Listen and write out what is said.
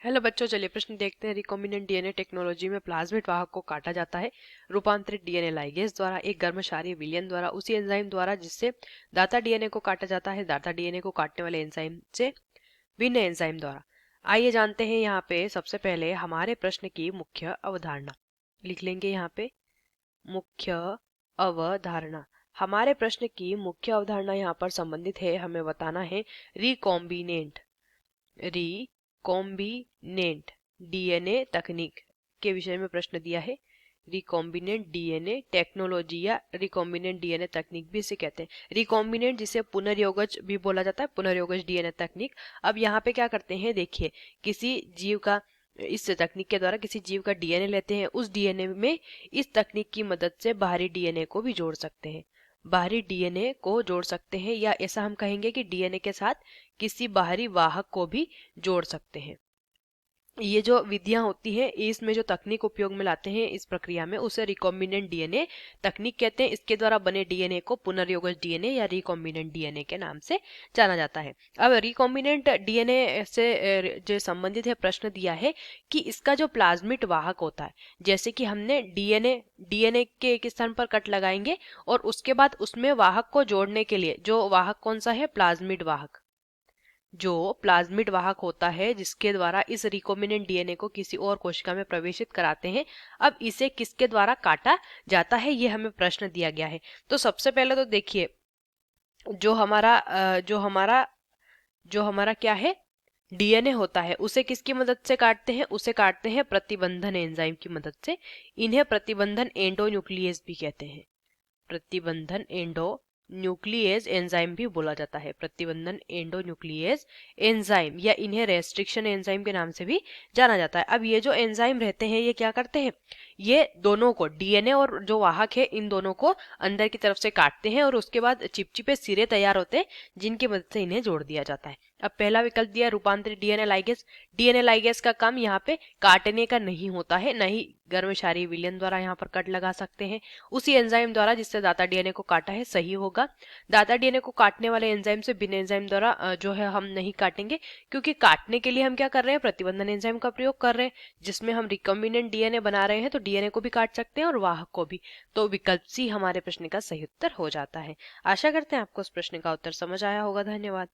Hello बच्चों, चलिए प्रश्न देखते हैं। रिकॉम्बिनेंट डीएनए टेक्नोलॉजी में प्लाज्मिड वाहक को काटा जाता है रूपांतरित डीएनए लाइगेज द्वारा, एक गर्म क्षारीय विलयन द्वारा, उसी एंजाइम द्वारा जिससे दाता डीएनए को काटा जाता है, दाता डीएनए को काटने वाले एंजाइम से भिन्न एंजाइम द्वारा। आइए जानते हैं यहाँ पे सबसे पहले हमारे प्रश्न की मुख्य अवधारणा। लिख लेंगे यहाँ पे मुख्य अवधारणा। हमारे प्रश्न की मुख्य अवधारणा यहाँ पर संबंधित है, हमें बताना है रिकॉम्बिनेंट डीएनए तकनीक के विषय में प्रश्न दिया है। रिकॉम्बिनेंट डीएनए टेक्नोलॉजी या रिकॉम्बिनेंट डीएनए तकनीक भी इसे कहते हैं। रिकॉम्बिनेंट जिसे पुनर्योगज भी बोला जाता है, पुनर्योगज डीएनए तकनीक। अब यहाँ पे क्या करते हैं, देखिए, किसी जीव का, इस तकनीक के द्वारा किसी जीव का डीएनए लेते हैं, उस डीएनए में इस तकनीक की मदद से बाहरी डीएनए को भी जोड़ सकते हैं, बाहरी डीएनए को जोड़ सकते हैं, या ऐसा हम कहेंगे कि डीएनए के साथ किसी बाहरी वाहक को भी जोड़ सकते हैं। ये जो विधियां होती हैं, इसमें जो तकनीक उपयोग में लाते हैं इस प्रक्रिया में, उसे रिकॉम्बिनेंट डीएनए तकनीक कहते हैं। इसके द्वारा बने डीएनए को पुनर्योगज डीएनए या रिकॉम्बिनेंट डीएनए के नाम से जाना जाता है। अब रिकॉम्बिनेंट डीएनए से जो संबंधित है प्रश्न दिया है कि इसका जो प्लाज्मिड वाहक होता है, जैसे कि हमने डीएनए के एक स्थान पर कट लगाएंगे और उसके बाद उसमें वाहक को जोड़ने के लिए जो वाहक कौन सा है, प्लाज्मिड वाहक, जो प्लाज्मिड वाहक होता है, जिसके द्वारा इस रिकॉम्बिनेंट डीएनए को किसी और कोशिका में प्रवेशित कराते हैं। अब इसे किसके द्वारा काटा जाता है, ये हमें प्रश्न दिया गया है। तो सबसे पहले तो देखिए, जो हमारा क्या है, डीएनए होता है, उसे किसकी मदद से काटते हैं, उसे काटते हैं प्रतिबंधन एंजाइम की मदद से। इन्हें प्रतिबंधन एंडोन्यूक्लियस भी कहते हैं, प्रतिबंधन एंडोन्यूक्लियस एंजाइम भी बोला जाता है, प्रतिबंधन एंडोन्यूक्लियस एंजाइम, या इन्हें रेस्ट्रिक्शन एंजाइम के नाम से भी जाना जाता है। अब ये जो एंजाइम रहते हैं, ये क्या करते हैं, ये दोनों को, डीएनए और जो वाहक है, इन दोनों को अंदर की तरफ से काटते हैं और उसके बाद चिपचिपे सिरे तैयार होते हैं, जिनकी मदद से इन्हें जोड़ दिया जाता है। अब पहला विकल्प दिया रूपांतरित डीएनए लाइगेज। डीएनए लाइगेज का काम यहाँ पे काटने का नहीं होता है, न ही गर्म क्षारीय विलयन द्वारा यहाँ पर कट लगा सकते हैं, उसी एंजाइम द्वारा जिससे दाता डीएनए को काटा है सही होगा। दाता डीएनए को काटने वाले एंजाइम से बिना एंजाइम द्वारा जो है हम नहीं काटेंगे, क्योंकि काटने के लिए हम क्या कर रहे हैं, प्रतिबंधन एंजाइम का प्रयोग कर रहे हैं, जिसमें हम रिकॉम्बिनेंट डीएनए बना रहे हैं, तो डीएनए को भी काट सकते हैं और वाहक को भी। तो विकल्प सी हमारे प्रश्न का सही उत्तर हो जाता है। आशा करते हैं आपको इस प्रश्न का उत्तर समझ आया होगा। धन्यवाद।